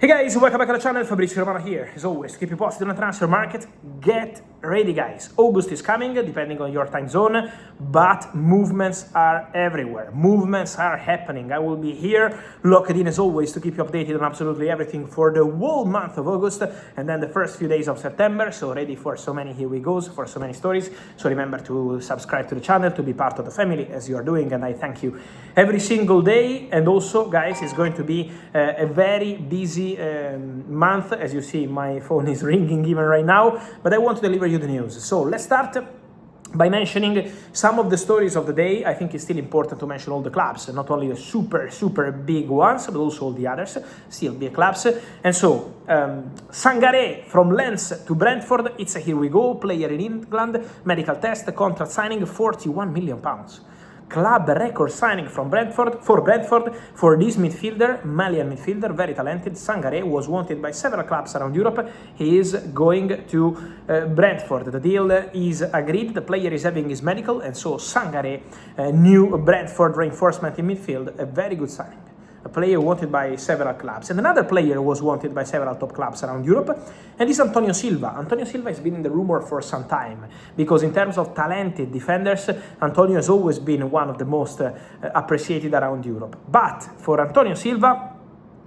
Hey guys, welcome back to the channel. Fabrizio Romano here. As always, to keep you posted on the transfer market, get ready guys. August is coming, depending on your time zone, but movements are everywhere. Movements are happening. I will be here, locked in as always, to keep you updated on absolutely everything for the whole month of August and then the first few days of September. So ready for so many here we goes, for so many stories. So remember to subscribe to the channel, to be part of the family as you are doing, and I thank you every single day. And also guys, it's going to be a very busy month. As you see, my phone is ringing even right now, but I want to deliver you the news. So let's start by mentioning some of the stories of the day. I think it's still important to mention all the clubs, not only the super big ones, but also all the others, still big clubs. And so, Sangaré from Lens to Brentford, it's a here we go, player in England, medical test, contract signing, £41 million. Club record signing from Brentford for this midfielder, Malian midfielder, very talented. Sangaré was wanted by several clubs around Europe. He is going to Brentford. The deal is agreed. The player is having his medical, and so Sangaré, new Brentford reinforcement in midfield, a very good signing. A player wanted by several clubs. And another player was wanted by several top clubs around Europe, and this is Antonio Silva. Antonio Silva has been in the rumor for some time, because in terms of talented defenders, Antonio has always been one of the most appreciated around Europe. But for Antonio Silva,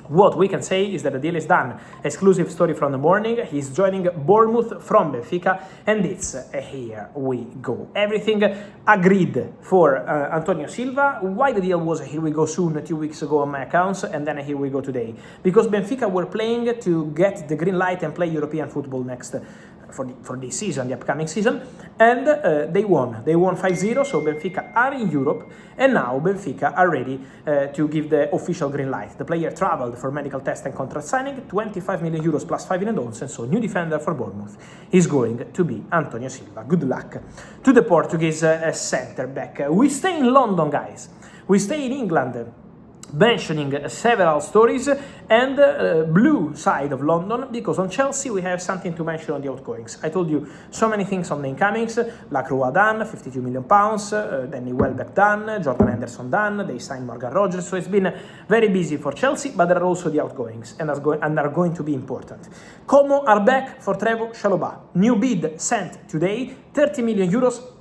what we can say is that the deal is done. Exclusive story from the morning. He's joining Bournemouth from Benfica, and it's a here we go. Everything agreed for Antonio Silva. Why the deal was a here we go soon 2 weeks ago on my accounts, and then a here we go today? Because Benfica were playing to get the green light and play European football next for this season, the upcoming season, and they won. They won 5-0, so Benfica are in Europe, and now Benfica are ready to give the official green light. The player traveled for medical test and contract signing, €25 million plus 5 in advance, and so new defender for Bournemouth is going to be Antonio Silva. Good luck to the Portuguese centre back. We stay in London, guys. We stay in England, mentioning several stories, and blue side of London, because on Chelsea we have something to mention on the outgoings. I told you so many things on the incomings. Lacroix done, £52 million, Danny Welbeck done, Jordan Henderson done, they signed Morgan Rogers, so it's been very busy for Chelsea, but there are also the outgoings, and are going to be important. Como are back for Trevoh Chalobah. New bid sent today, €30 million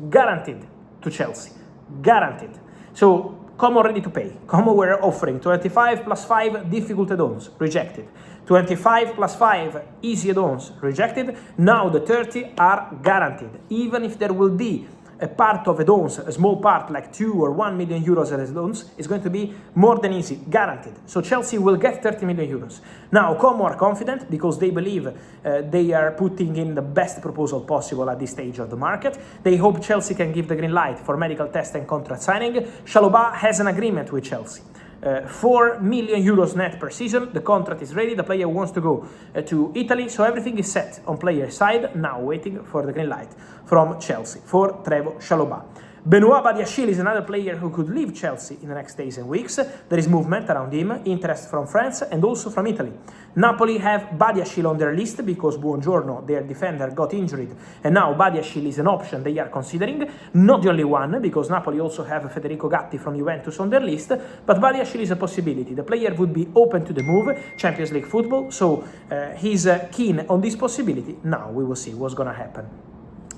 guaranteed to Chelsea. Guaranteed. So Como ready to pay. Como were offering 25 plus 5 difficult add-ons, rejected. 25 plus 5 easy add-ons, rejected. Now the 30 are guaranteed. Even if there will be a part of add-ons, a small part like 2 or 1 million euros as add-ons, is going to be more than easy, guaranteed. So Chelsea will get 30 million euros. Now Como are confident because they believe they are putting in the best proposal possible at this stage of the market. They hope Chelsea can give the green light for medical test and contract signing. Chalobah has an agreement with Chelsea. €4 million net per season. The contract is ready. The player wants to go to Italy, so everything is set on player side. Now waiting for the green light from Chelsea for Trevoh Chalobah. Benoit Badiashile is another player who could leave Chelsea in the next days and weeks. There is movement around him, interest from France and also from Italy. Napoli have Badiashile on their list because Buongiorno, their defender, got injured, and now Badiashile is an option they are considering. Not the only one, because Napoli also have Federico Gatti from Juventus on their list, but Badiashile is a possibility. The player would be open to the move, Champions League football, so he's keen on this possibility. Now we will see what's going to happen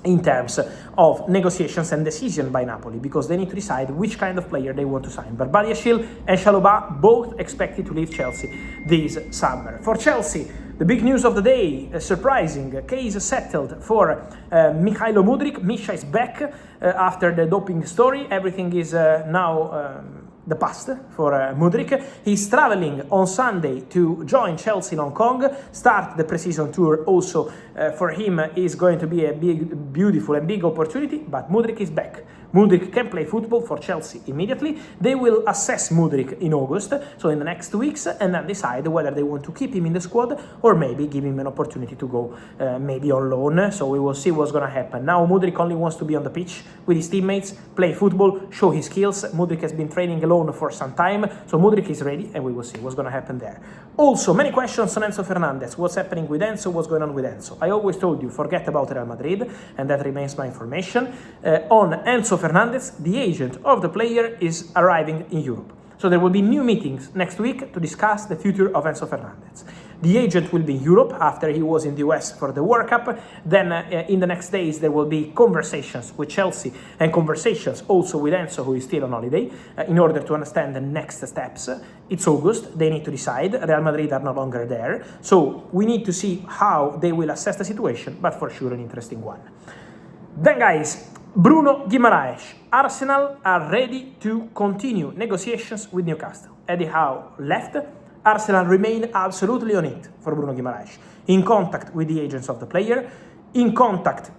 in terms of negotiations and decision by Napoli, because they need to decide which kind of player they want to sign. But Badiashile and Chalobah both expected to leave Chelsea this summer. For Chelsea, the big news of the day, surprising, case settled for Mykhailo Mudryk. Misha is back after the doping story. Everything is now the past for Mudryk. He's traveling on Sunday to join Chelsea in Hong Kong, start the pre-season tour. Also for him is going to be a big, beautiful and big opportunity, but Mudryk is back. Mudryk can play football for Chelsea immediately. They will assess Mudryk in August, so in the next 2 weeks, and then decide whether they want to keep him in the squad or maybe give him an opportunity to go maybe on loan. So we will see what's going to happen. Now Mudryk only wants to be on the pitch with his teammates, play football, show his skills. Mudryk has been training alone for some time, so Mudryk is ready, and we will see what's going to happen there. Also, many questions on Enzo Fernandez. What's happening with Enzo? What's going on with Enzo? I always told you, forget about Real Madrid, and that remains my information. On Enzo Fernandez, the agent of the player is arriving in Europe. So there will be new meetings next week to discuss the future of Enzo Fernandez. The agent will be in Europe after he was in the US for the World Cup. Then in the next days there will be conversations with Chelsea and conversations also with Enzo, who is still on holiday, in order to understand the next steps. It's August, they need to decide. Real Madrid are no longer there, so we need to see how they will assess the situation, but for sure an interesting one. Then guys, Bruno Guimarães. Arsenal are ready to continue negotiations with Newcastle. Eddie Howe left. Arsenal remain absolutely on it for Bruno Guimarães. In contact with the agents of the player, in contact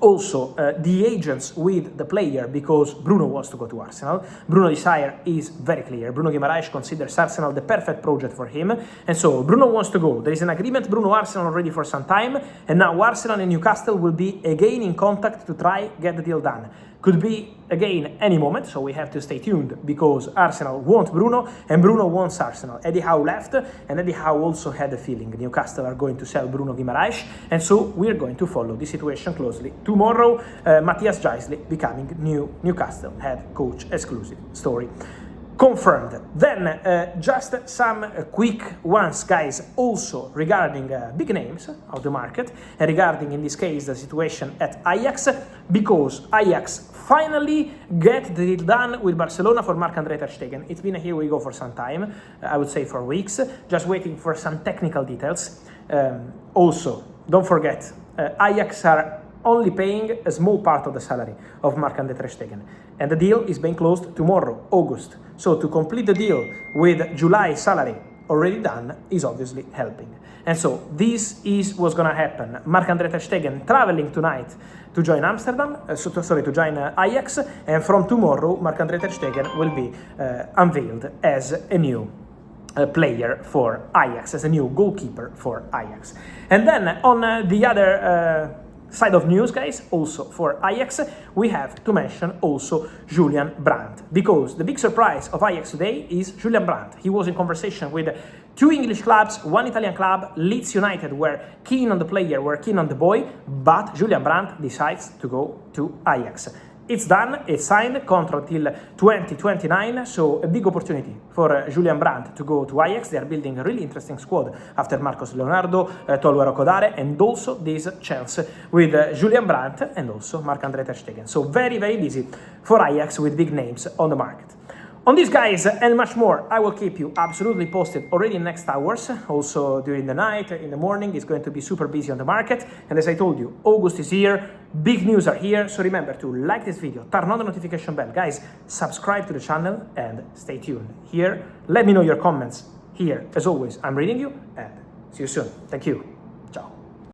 also the agents with the player, because Bruno wants to go to Arsenal. Bruno's desire is very clear. Bruno Guimarães considers Arsenal the perfect project for him, and so Bruno wants to go. There is an agreement, Bruno-Arsenal already for some time, and now Arsenal and Newcastle will be again in contact to try get the deal done. Could be again any moment, so we have to stay tuned, because Arsenal want Bruno and Bruno wants Arsenal. Eddie Howe left, and Eddie Howe also had a feeling Newcastle are going to sell Bruno Guimarães, and so we're going to follow the situation closely. Tomorrow, Matthias Geisley becoming new Newcastle head coach, exclusive story confirmed. Then just some quick ones, guys, also regarding big names of the market, and regarding, in this case, the situation at Ajax, because Ajax finally get the deal done with Barcelona for Marc-André ter Stegen. It's been a here we go for some time, I would say for weeks, just waiting for some technical details. Also, don't forget, Ajax are only paying a small part of the salary of Marc-André ter Stegen, and the deal is being closed tomorrow, August. So to complete the deal with July salary already done is obviously helping. And so this is what's gonna happen. Marc-André ter Stegen traveling tonight to join Amsterdam, to join Ajax, and from tomorrow Marc-André ter Stegen will be unveiled as a new player for Ajax, as a new goalkeeper for Ajax. And then on the other side of news, guys, also for Ajax, we have to mention also Julian Brandt, because the big surprise of Ajax today is Julian Brandt. He was in conversation with 2 English clubs, 1 Italian club. Leeds United were keen on the player, were keen on the boy, but Julian Brandt decides to go to Ajax. It's done, it's signed, contract till 2029, so a big opportunity for Julian Brandt to go to Ajax. They are building a really interesting squad after Marcos Leonardo, Tolwero Kodare, and also this chance with Julian Brandt and also Marc-André ter Stegen. So very, very busy for Ajax with big names on the market. On these guys and much more, I will keep you absolutely posted already in next hours. Also during the night, in the morning, it's going to be super busy on the market. And as I told you, August is here, big news are here. So remember to like this video, turn on the notification bell. Guys, subscribe to the channel and stay tuned here. Let me know your comments here. As always, I'm reading you, and see you soon. Thank you. Ciao.